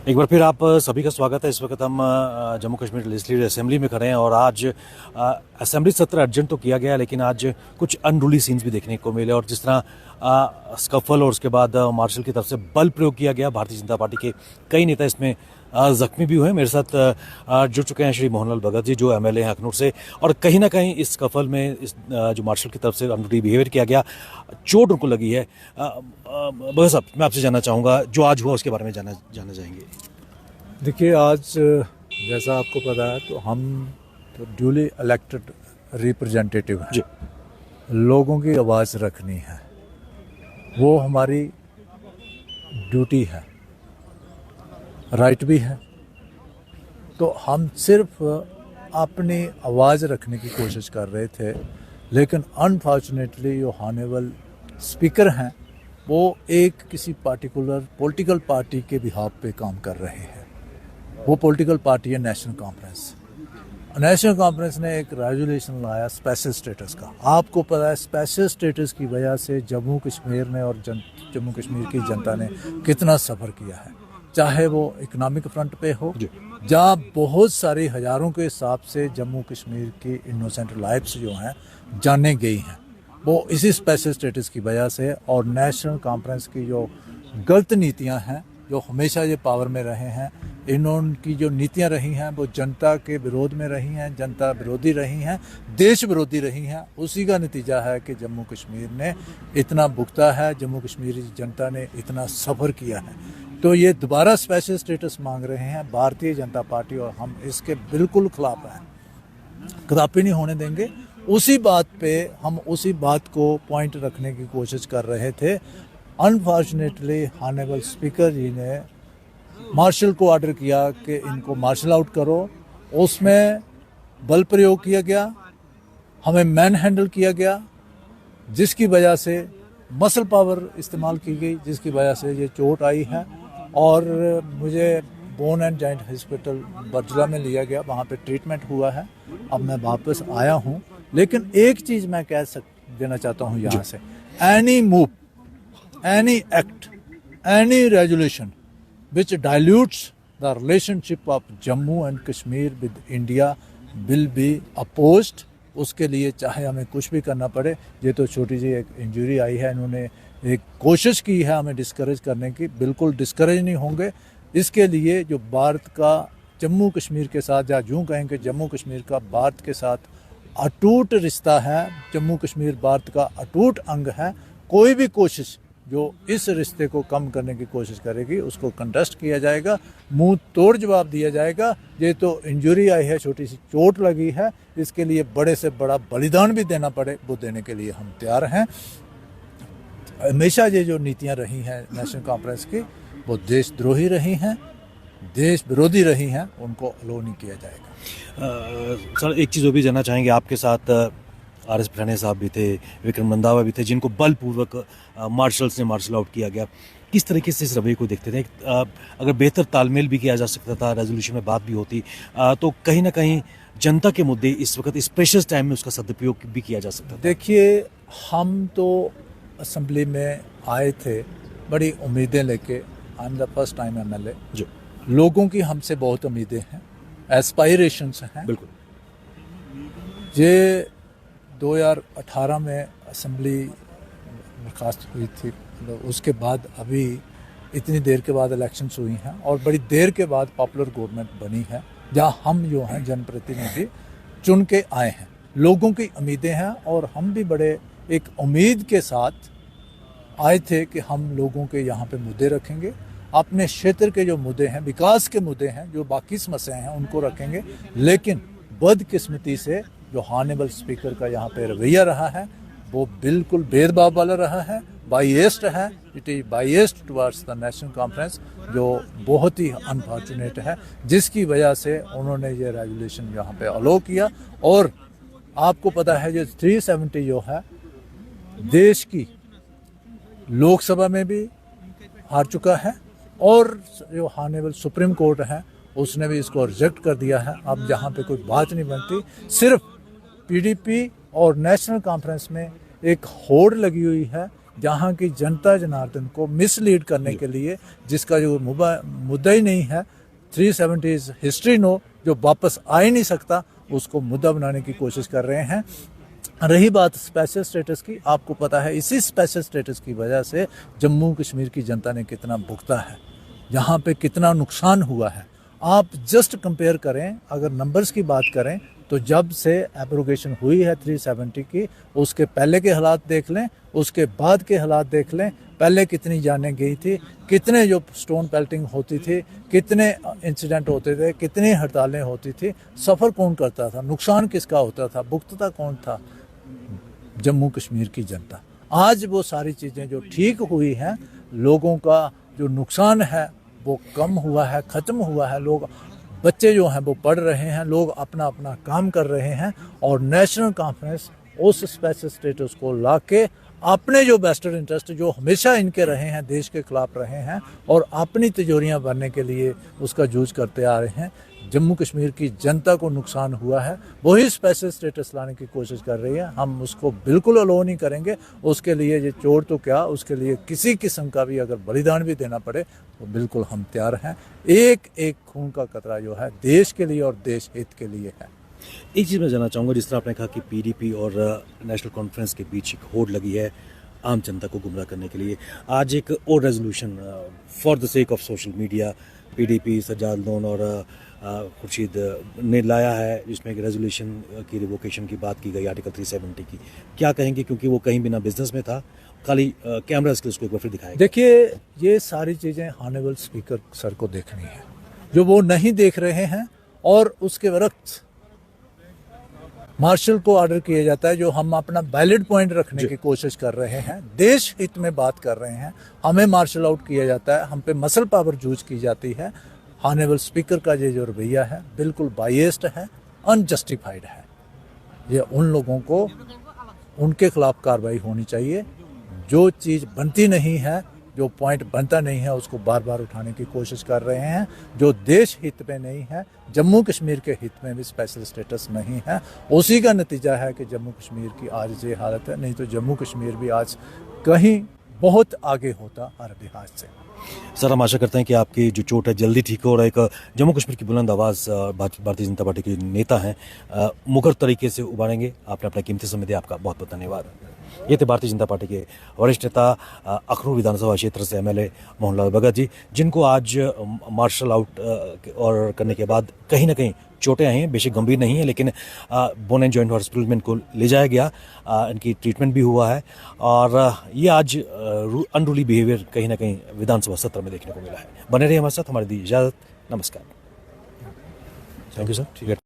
एक बार फिर आप सभी का स्वागत है। इस वक्त हम जम्मू कश्मीर लेजिस्लेटिव असेंबली में खड़े हैं और आज असेंबली सत्र अर्जेंट तो किया गया, लेकिन आज कुछ अनरूली सीन्स भी देखने को मिले। और जिस तरह स्कफल और उसके बाद मार्शल की तरफ से बल प्रयोग किया गया, भारतीय जनता पार्टी के कई नेता इसमें जख्मी भी हुए। मेरे साथ जुड़ चुके हैं श्री मोहनलाल भगत जी, जो एमएलए हैं अखनूर से, और कहीं ना कहीं इस स्कफल में इस जो मार्शल की तरफ से अनरूली बिहेवियर किया गया, चोट उनको लगी है। भगत साहब, मैं आपसे जानना चाहूँगा जो आज हुआ उसके बारे में जानना चाहेंगे। देखिए, आज जैसा आपको पता है तो हम तो ड्यूली इलेक्टेड रिप्रेजेंटेटिव हैं। लोगों की आवाज़ रखनी है, वो हमारी ड्यूटी है, राइट भी है। तो हम सिर्फ अपनी आवाज़ रखने की कोशिश कर रहे थे, लेकिन अनफॉर्चुनेटली जो हॉनेबल स्पीकर हैं वो एक किसी पार्टिकुलर पॉलिटिकल पार्टी के बिहाफ पे काम कर रहे हैं। वो पॉलिटिकल पार्टी है नेशनल कॉन्फ्रेंस। नेशनल कॉन्फ्रेंस ने एक रेजोल्यूशन लाया स्पेशल स्टेटस का। आपको पता है स्पेशल स्टेटस की वजह से जम्मू कश्मीर ने और जम्मू कश्मीर की जनता ने कितना सफ़र किया है, चाहे वो इकोनॉमिक फ्रंट पे हो, जहाँ बहुत सारी हज़ारों के हिसाब से जम्मू कश्मीर की इनोसेंट लाइफ्स जो हैं जाने गई हैं, वो इसी स्पेशल स्टेटस की वजह से। और नेशनल कॉन्फ्रेंस की जो गलत नीतियाँ हैं, जो हमेशा ये पावर में रहे हैं, इन्होंने जो नीतियां रही हैं वो जनता के विरोध में रही हैं, जनता विरोधी रही हैं, देश विरोधी रही हैं। उसी का नतीजा है कि जम्मू कश्मीर ने इतना भुगता है, जम्मू कश्मीरी जनता ने इतना सफ़र किया है। तो ये दोबारा स्पेशल स्टेटस मांग रहे हैं भारतीय जनता पार्टी, और हम इसके बिल्कुल खिलाफ हैं, कदापि नहीं होने देंगे। उसी बात पे हम उसी बात को पॉइंट रखने की कोशिश कर रहे थे। अनफॉर्चुनेटली हॉनेबल स्पीकर जी ने मार्शल को ऑर्डर किया कि इनको मार्शल आउट करो। उसमें बल प्रयोग किया गया, हमें मैन हैंडल किया गया, जिसकी वजह से मसल पावर इस्तेमाल की गई, जिसकी वजह से ये चोट आई है। और मुझे बोन एंड जॉइंट हॉस्पिटल बर्जला में लिया गया, वहाँ पे ट्रीटमेंट हुआ है। अब मैं वापस आया हूँ, लेकिन एक चीज़ मैं देना चाहता हूँ यहाँ से, any move, any act, any resolution which dilutes the relationship of Jammu and Kashmir with India will be opposed। उसके लिए चाहे हमें कुछ भी करना पड़े। ये तो छोटी सी एक इंजरी आई है, इन्होंने एक कोशिश की है हमें डिस्करेज करने की, बिल्कुल डिस्करेज नहीं होंगे। इसके लिए जो भारत का जम्मू कश्मीर के साथ, या यूँ कहें कि जम्मू कश्मीर का भारत के साथ अटूट रिश्ता है, जम्मू कश्मीर भारत का अटूट अंग है। कोई भी कोशिश जो इस रिश्ते को कम करने की कोशिश करेगी उसको कंटेस्ट किया जाएगा, मुंह तोड़ जवाब दिया जाएगा। ये तो इंजरी आई है, छोटी सी चोट लगी है, इसके लिए बड़े से बड़ा बलिदान भी देना पड़े वो देने के लिए हम तैयार हैं। हमेशा ये जो नीतियां रही हैं नेशनल कॉन्फ्रेंस की, वो देशद्रोही रही हैं, देश विरोधी रही हैं, उनको अलो नहीं किया जाएगा। सर, एक चीज़ वो भी जानना चाहेंगे, आपके साथ आर.एस. पठानिया साहब भी थे, विक्रम रंधावा भी थे, जिनको बलपूर्वक मार्शल से मार्शल आउट किया गया। किस तरीके से इस रवैये को देखते थे? अगर बेहतर तालमेल भी किया जा सकता था, रेजोल्यूशन में बात भी होती, तो कहीं ना कहीं जनता के मुद्दे इस वक्त इस प्रेशियस टाइम में उसका सदुपयोग भी किया जा सकता था। देखिए, हम तो असेंबली में आए थे बड़ी उम्मीदें लेके। I am the first time MLA. जो लोगों की हमसे बहुत उम्मीदें हैं, एस्पायरेशंस हैं। बिल्कुल, ये 2018 में असेंबली बर्खास्त हुई थी, उसके बाद अभी इतनी देर के बाद इलेक्शंस हुई हैं, और बड़ी देर के बाद पॉपुलर गवर्नमेंट बनी है, जहां हम जो हैं जनप्रतिनिधि चुन के आए हैं। लोगों की उम्मीदें हैं, और हम भी बड़े एक उम्मीद के साथ आए थे कि हम लोगों के यहाँ पे मुद्दे रखेंगे, अपने क्षेत्र के जो मुद्दे हैं, विकास के मुद्दे हैं, जो बाकी समस्याएं हैं उनको रखेंगे। लेकिन बदकिस्मती से जो हॉनेबल स्पीकर का यहाँ पे रवैया रहा है वो बिल्कुल भेदभाव वाला रहा है, बाइएस्ड है। It is biased towards the National Conference, जो बहुत ही अनफॉर्चुनेट है, जिसकी वजह से उन्होंने ये रेजोल्यूशन यहाँ पे अलो किया। और आपको पता है जो 370 जो है देश की लोकसभा में भी हार चुका है, और जो हॉनेबल सुप्रीम कोर्ट है उसने भी इसको रिजेक्ट कर दिया है। अब जहाँ पे कोई बात नहीं बनती, सिर्फ पीडीपी और नेशनल कॉन्फ्रेंस में एक होड़ लगी हुई है जहाँ की जनता जनार्दन को मिसलीड करने के लिए, जिसका जो मुद्दा ही नहीं है, 370 हिस्ट्री नो, जो वापस आ ही नहीं सकता, उसको मुद्दा बनाने की कोशिश कर रहे हैं। रही बात स्पेशल स्टेटस की, आपको पता है इसी स्पेशल स्टेटस की वजह से जम्मू कश्मीर की जनता ने कितना भुगता है, यहाँ पे कितना नुकसान हुआ है। आप जस्ट कंपेयर करें, अगर नंबर्स की बात करें तो जब से एब्रोगेशन हुई है 370 की, उसके पहले के हालात देख लें, उसके बाद के हालात देख लें। पहले कितनी जानें गई थी, कितने जो स्टोन पेल्टिंग होती थी, कितने इंसिडेंट होते थे, कितनी हड़तालें होती थी, सफ़र कौन करता था, नुकसान किसका होता था, भुगतता कौन था? जम्मू कश्मीर की जनता। आज वो सारी चीज़ें जो ठीक हुई हैं, लोगों का जो नुकसान है वो कम हुआ है, ख़त्म हुआ है। लोग, बच्चे जो हैं वो पढ़ रहे हैं, लोग अपना अपना काम कर रहे हैं, और नेशनल कॉन्फ्रेंस उस स्पेशल स्टेटस को ला के अपने जो वेस्टर्न इंटरेस्ट जो हमेशा इनके रहे हैं, देश के खिलाफ रहे हैं, और अपनी तिजोरियां भरने के लिए उसका जूझ करते आ रहे हैं। जम्मू कश्मीर की जनता को नुकसान हुआ है, वही स्पेशल स्टेटस लाने की कोशिश कर रही है। हम उसको बिल्कुल अलो नहीं करेंगे। उसके लिए ये चोर तो क्या, उसके लिए किसी किस्म का भी अगर बलिदान भी देना पड़े तो बिल्कुल हम तैयार हैं। एक एक खून का कतरा जो है देश के लिए और देश हित के लिए है। एक चीज़ मैं जानना चाहूँगा, जिस तरह आपने कहा कि पीडीपी और नेशनल कॉन्फ्रेंस के बीच एक होड़ लगी है आम जनता को गुमराह करने के लिए, आज एक और resolution for the sake of social media PDP, Sajjad loan और खुर्शीद ने लाया है, जिसमें एक रेजोल्यूशन की रिवोकेशन की बात की गई, आर्टिकल 370 की। क्या कहेंगे, क्योंकि वो कहीं बिना बिजनेस में था, खाली कैमरा स्किल्स को एक बार फिर दिखाएगा। देखिए, ये सारी चीज़ें ऑनरेबल स्पीकर सर को देखनी है, जो वो नहीं देख रहे हैं, और उसके वक्त मार्शल को ऑर्डर किया जाता है, जो हम अपना वैलिड पॉइंट रखने की कोशिश कर रहे हैं, देश हित में बात कर रहे हैं, हमें मार्शल आउट किया जाता है, हम पे मसल पावर यूज की जाती है। ऑनरेबल स्पीकर का ये जो रवैया है बिल्कुल बायस्ड है, अनजस्टिफाइड है। ये उन लोगों को, उनके खिलाफ कार्रवाई होनी चाहिए। जो चीज़ बनती नहीं है, जो पॉइंट बनता नहीं है, उसको बार बार उठाने की कोशिश कर रहे हैं, जो देश हित में नहीं है, जम्मू कश्मीर के हित में भी स्पेशल स्टेटस नहीं है। उसी का नतीजा है कि जम्मू कश्मीर की आज ये हालत है। नहीं तो जम्मू कश्मीर भी आज कहीं बहुत आगे होता हर लिहाज से। सर, हम आशा करते हैं कि आपकी जो चोट है जल्दी ठीक हो, और एक जम्मू कश्मीर की बुलंद आवाज़ भारतीय जनता पार्टी के नेता हैं मुखर तरीके से उभारेंगे। आपने अपना कीमती समय दिया, आपका बहुत बहुत धन्यवाद। ये थे भारतीय जनता पार्टी के वरिष्ठ नेता अखनूर विधानसभा क्षेत्र से एमएलए मोहनलाल भगत जी, जिनको आज मार्शल आउट और करने के बाद कहीं ना कहीं चोटें आई हैं, बेशक गंभीर नहीं है, लेकिन बोन एंड जॉइंट हॉस्पिटल में इनको ले जाया गया, इनकी ट्रीटमेंट भी हुआ है, और ये आज अनरूली बिहेवियर कहीं ना कहीं विधानसभा सत्र में देखने को मिला है। बने रहिए हमारे साथ, हमारी दी इजाज़त, नमस्कार। Thank you sir. ठीक है।